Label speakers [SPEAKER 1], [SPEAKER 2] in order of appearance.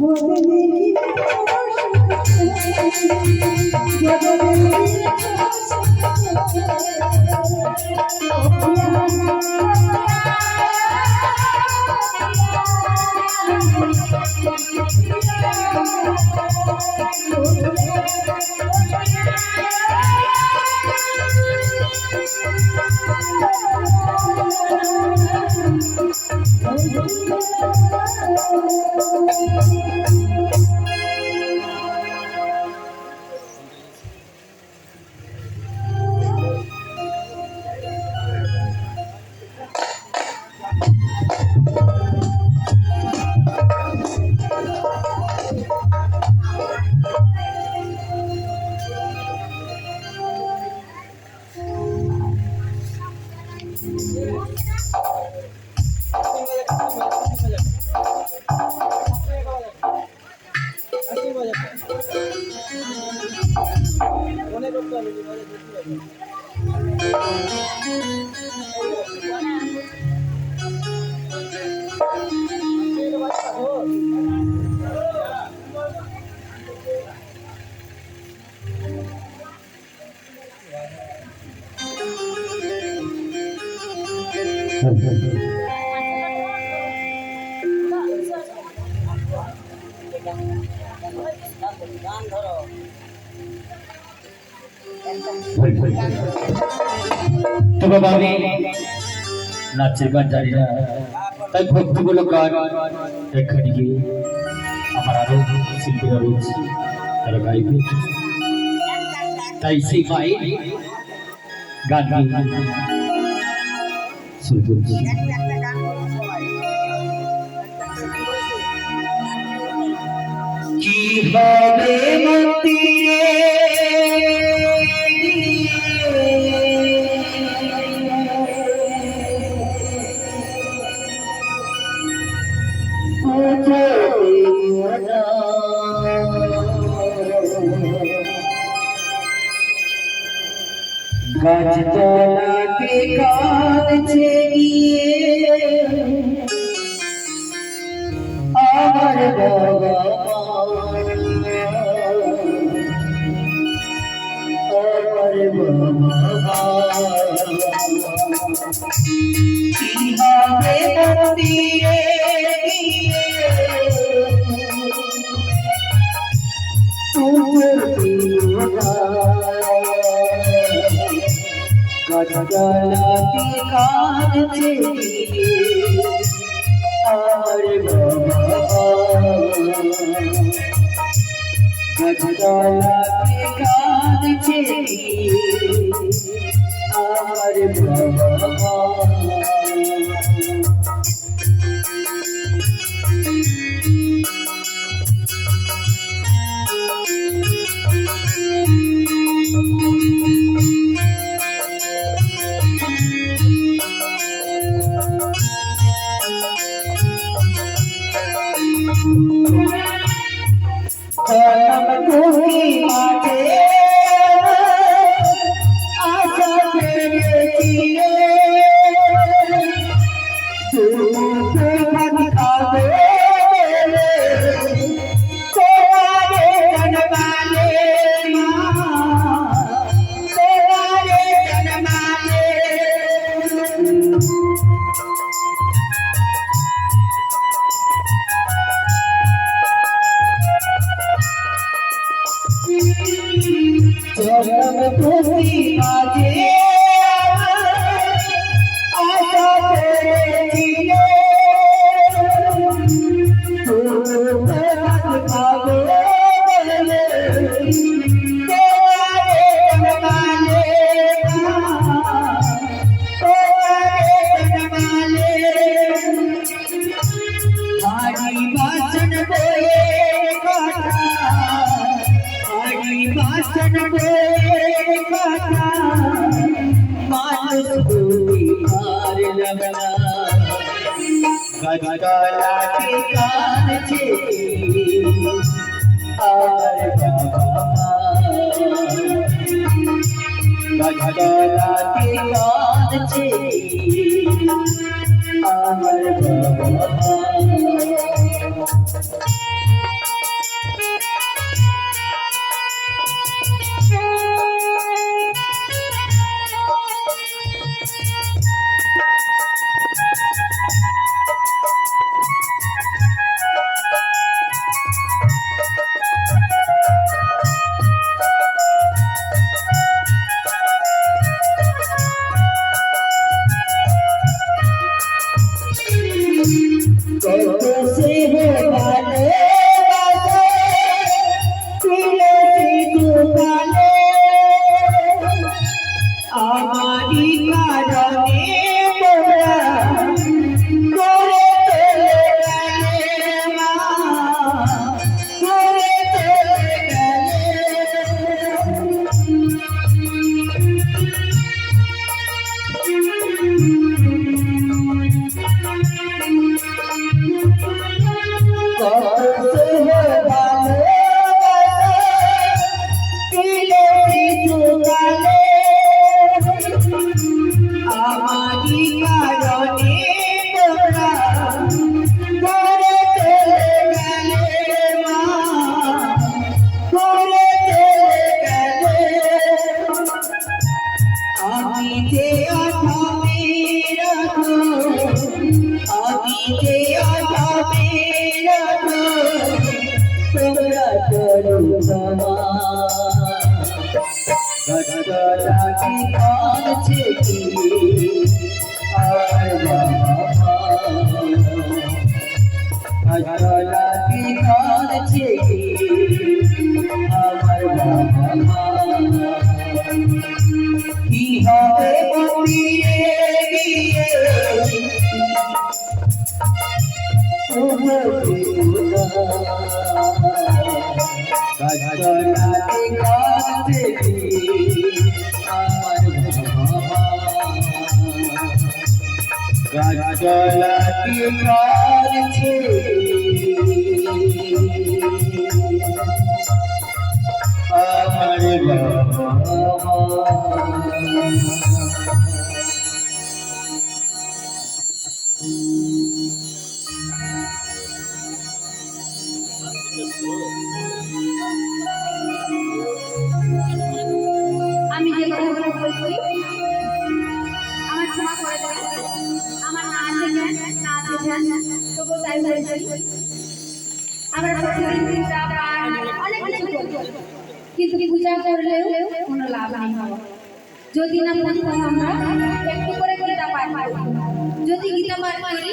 [SPEAKER 1] তো বাবা আমি নাচের গান জানি না, তাই ভক্তিমূলক গান এখানে গিয়ে আমার আরো শিল্পীরা রয়েছে, তারা গাইবে, তাই সেই ভাই গান শুরু করছি। কিভাবে মন্দিরে গাছতলাতে কাঁদছে গিয়ে আমার বাবা, কিভাবে মন্দিরে গাছতলাতে কাঁদছে আমার বাবা, গাছতলাতে কাঁদছে আমার বাবা। গাছতলাতে কাঁদছে আর বাবা, গাছতলাতে কাঁদছে আমার বাবা। তরুণমা গজলাকি কাঁদছে কি আর বাবা গজলাকি কাঁদছে কি আমার বাবা কি হবে মন্দিরে গিয়ে গজলাকি কাঁদছে কি আমার বাবা গজলাকি কাঁদছে আমার বাবা
[SPEAKER 2] আমি যে কথাগুলো বলছি আমার ক্ষমা করে দেবেন। আমার না আছে জ্ঞান, না আছে ধ্যান, তবুও তাই বলছি। আমরা প্রতিদিন পূজা পাঠ অনেক কিছু করি, কিন্তু পূজা করলেও কোনো লাভ নেই বাবা। যদি না প্রথম আমরা একটু করে গীতা পাঠ করি, যদি গীতা পাঠ করি